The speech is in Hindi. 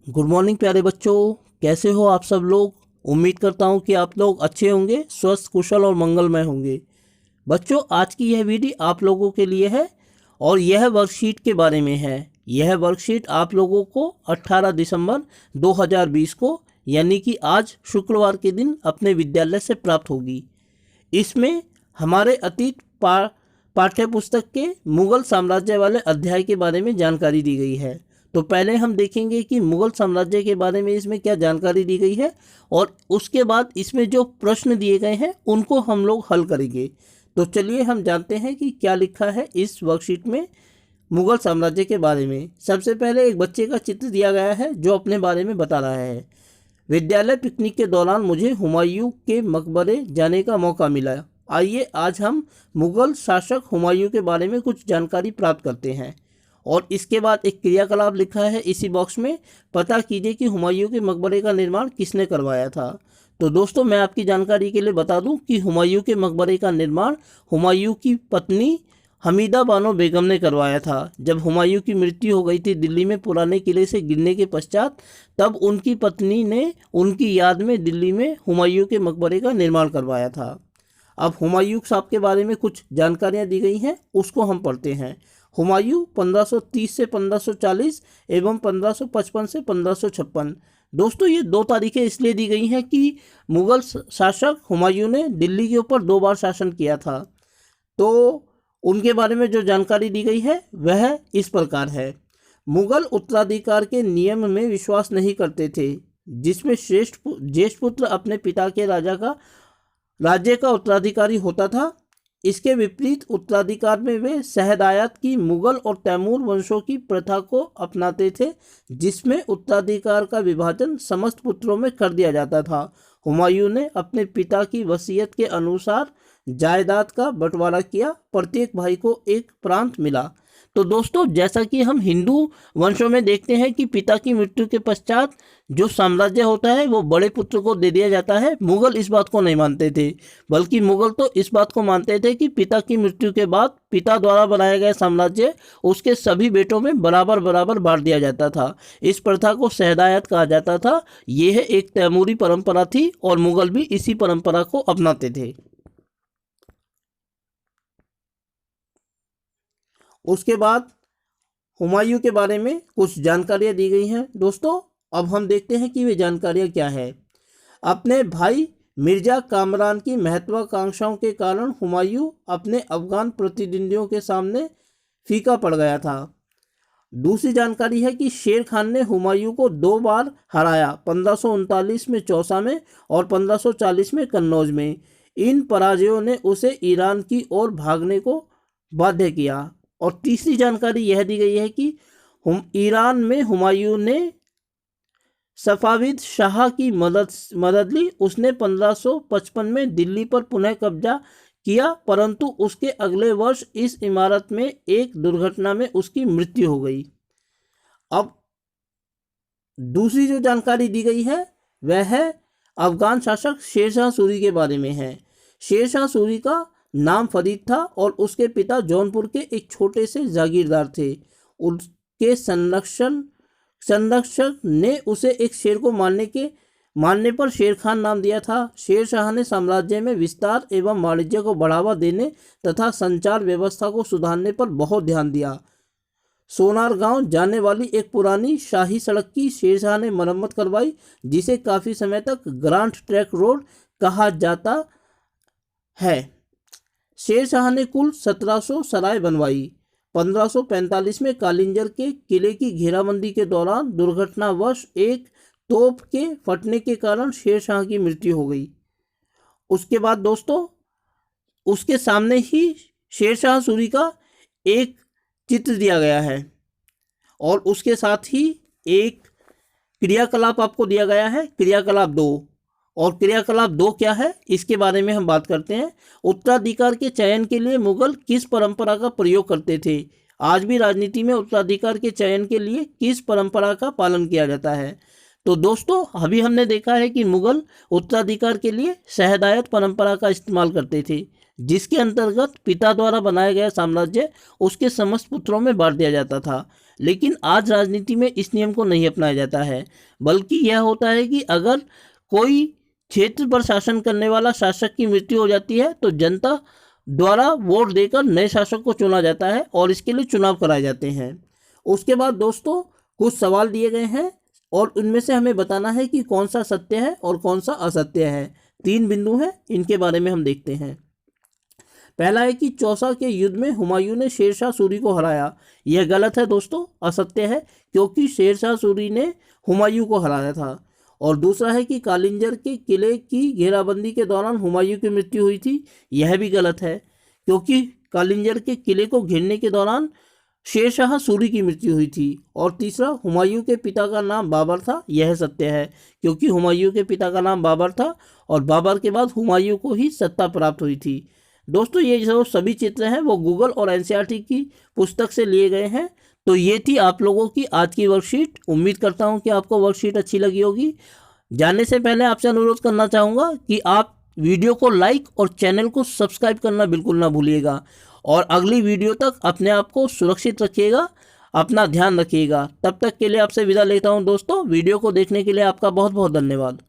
गुड मॉर्निंग प्यारे बच्चों, कैसे हो आप सब लोग। उम्मीद करता हूँ कि आप लोग अच्छे होंगे, स्वस्थ, कुशल और मंगलमय होंगे। बच्चों, आज की यह वीडियो आप लोगों के लिए है और यह वर्कशीट के बारे में है। यह वर्कशीट आप लोगों को 18 दिसंबर 2020 को यानी कि आज शुक्रवार के दिन अपने विद्यालय से प्राप्त होगी। इसमें हमारे अतीत पाठ्य पुस्तक के मुगल साम्राज्य वाले अध्याय के बारे में जानकारी दी गई है। तो पहले हम देखेंगे कि मुगल साम्राज्य के बारे में इसमें क्या जानकारी दी गई है और उसके बाद इसमें जो प्रश्न दिए गए हैं उनको हम लोग हल करेंगे। तो चलिए हम जानते हैं कि क्या लिखा है इस वर्कशीट में मुगल साम्राज्य के बारे में। सबसे पहले एक बच्चे का चित्र दिया गया है जो अपने बारे में बता रहा है। विद्यालय पिकनिक के दौरान मुझे हुमायूं के मकबरे जाने का मौका मिला। आइए आज हम मुगल शासक हुमायूं के बारे में कुछ जानकारी प्राप्त करते हैं। और इसके बाद एक क्रियाकलाप लिखा है इसी बॉक्स में, पता कीजिए कि हुमायूं के मकबरे का निर्माण किसने करवाया था। तो दोस्तों, मैं आपकी जानकारी के लिए बता दूं कि हुमायूं के मकबरे का निर्माण हुमायूं की पत्नी हमीदा बानो बेगम ने करवाया था। जब हुमायूं की मृत्यु हो गई थी दिल्ली में पुराने किले से गिरने के पश्चात, तब उनकी पत्नी ने उनकी याद में दिल्ली में हुमायूं के मकबरे का निर्माण करवाया था। अब हुमायूं साहब के बारे में कुछ जानकारियां दी गई हैं, उसको हम पढ़ते हैं। हुमायूं 1530 से 1540 एवं 1555 से 1556। दोस्तों, ये 2 तारीखें इसलिए दी गई हैं कि मुगल शासक हुमायूं ने दिल्ली के ऊपर 2 बार शासन किया था। तो उनके बारे में जो जानकारी दी गई है वह इस प्रकार है। मुगल उत्तराधिकार के नियम में विश्वास नहीं करते थे, जिसमें ज्येष्ठ पुत्र अपने पिता के राज्य का उत्तराधिकारी होता था। इसके विपरीत उत्तराधिकार में वे शहदायत की मुगल और तैमूर वंशों की प्रथा को अपनाते थे, जिसमें उत्तराधिकार का विभाजन समस्त पुत्रों में कर दिया जाता था। हुमायूं ने अपने पिता की वसीयत के अनुसार जायदाद का बंटवारा किया, प्रत्येक भाई को एक प्रांत मिला। तो दोस्तों, जैसा कि हम हिंदू वंशों में देखते हैं कि पिता की मृत्यु के पश्चात जो साम्राज्य होता है वो बड़े पुत्र को दे दिया जाता है, मुगल इस बात को नहीं मानते थे। बल्कि मुगल तो इस बात को मानते थे कि पिता की मृत्यु के बाद पिता द्वारा बनाया गया साम्राज्य उसके सभी बेटों में बराबर बराबर बांट दिया जाता था। इस प्रथा को शहदायत कहा जाता था। यह एक तैमूरी परंपरा थी और मुगल भी इसी परंपरा को अपनाते थे। उसके बाद हुमायूं के बारे में कुछ जानकारियां दी गई हैं। दोस्तों, अब हम देखते हैं कि वे जानकारियां क्या है। अपने भाई मिर्जा कामरान की महत्वाकांक्षाओं के कारण हुमायूं अपने अफगान प्रतिद्वंदियों के सामने फीका पड़ गया था। दूसरी जानकारी है कि शेर खान ने हुमायूं को 2 बार हराया, 1539 में चौसा में और 1540 में कन्नौज में। इन पराजयों ने उसे ईरान की ओर भागने को बाध्य किया। और तीसरी जानकारी यह दी गई है कि ईरान में हुमायूं ने सफाविद शाह की मदद ली। उसने 1555 में दिल्ली पर पुनः कब्जा किया, परंतु उसके अगले वर्ष इस इमारत में एक दुर्घटना में उसकी मृत्यु हो गई। अब दूसरी जो जानकारी दी गई है वह है अफगान शासक शेरशाह सूरी के बारे में है। शेरशाह सूरी का नाम फरीद था और उसके पिता जौनपुर के एक छोटे से जागीरदार थे। उनके संरक्षक ने उसे एक शेर को मारने पर शेर खान नाम दिया था। शेर शाह ने साम्राज्य में विस्तार एवं वाणिज्य को बढ़ावा देने तथा संचार व्यवस्था को सुधारने पर बहुत ध्यान दिया। सोनार गांव जाने वाली एक पुरानी शाही सड़क की शेर शाह ने मरम्मत करवाई, जिसे काफ़ी समय तक ग्रांट ट्रैक रोड कहा जाता है। शेर शाह ने कुल 1700 सराय बनवाई। 1545 में कालिंजर के किले की घेराबंदी के दौरान दुर्घटनावश एक तोप के फटने के कारण शेर शाह की मृत्यु हो गई। उसके बाद दोस्तों, उसके सामने ही शेर शाह सूरी का एक चित्र दिया गया है और उसके साथ ही एक क्रियाकलाप आपको दिया गया है, क्रियाकलाप 2। और क्रियाकलाप 2 क्या है इसके बारे में हम बात करते हैं। उत्तराधिकार के चयन के लिए मुगल किस परंपरा का प्रयोग करते थे। आज भी राजनीति में उत्तराधिकार के चयन के लिए किस परंपरा का पालन किया जाता है। तो दोस्तों, अभी हमने देखा है कि मुगल उत्तराधिकार के लिए शहदायत परंपरा का इस्तेमाल करते थे, जिसके अंतर्गत पिता द्वारा बनाया गया साम्राज्य उसके समस्त पुत्रों में बांट दिया जाता था। लेकिन आज राजनीति में इस नियम को नहीं अपनाया जाता है, बल्कि यह होता है कि अगर कोई क्षेत्र पर शासन करने वाला शासक की मृत्यु हो जाती है तो जनता द्वारा वोट देकर नए शासक को चुना जाता है और इसके लिए चुनाव कराए जाते हैं। उसके बाद दोस्तों कुछ सवाल दिए गए हैं और उनमें से हमें बताना है कि कौन सा सत्य है और कौन सा असत्य है। 3 बिंदु हैं, इनके बारे में हम देखते हैं। पहला है कि चौसा के युद्ध में हुमायूं ने शेरशाह सूरी को हराया। यह गलत है दोस्तों, असत्य है, क्योंकि शेरशाह सूरी ने हुमायूं को हराया था। और दूसरा है कि कालिंजर के किले की घेराबंदी के दौरान हुमायूं की मृत्यु हुई थी। यह भी गलत है, क्योंकि कालिंजर के किले को घेरने के दौरान शेरशाह सूरी की मृत्यु हुई थी। और तीसरा, हुमायूं के पिता का नाम बाबर था। यह सत्य है, क्योंकि हुमायूं के पिता का नाम बाबर था और बाबर के बाद हुमायूं को ही सत्ता प्राप्त हुई थी। दोस्तों ये जो सभी चित्र हैं वो गूगल और एनसीईआरटी की पुस्तक से लिए गए हैं। तो ये थी आप लोगों की आज की वर्कशीट। उम्मीद करता हूँ कि आपको वर्कशीट अच्छी लगी होगी। जाने से पहले आपसे अनुरोध करना चाहूँगा कि आप वीडियो को लाइक और चैनल को सब्सक्राइब करना बिल्कुल ना भूलिएगा। और अगली वीडियो तक अपने आप को सुरक्षित रखिएगा, अपना ध्यान रखिएगा। तब तक के लिए आपसे विदा लेता हूँ दोस्तों। वीडियो को देखने के लिए आपका बहुत बहुत धन्यवाद।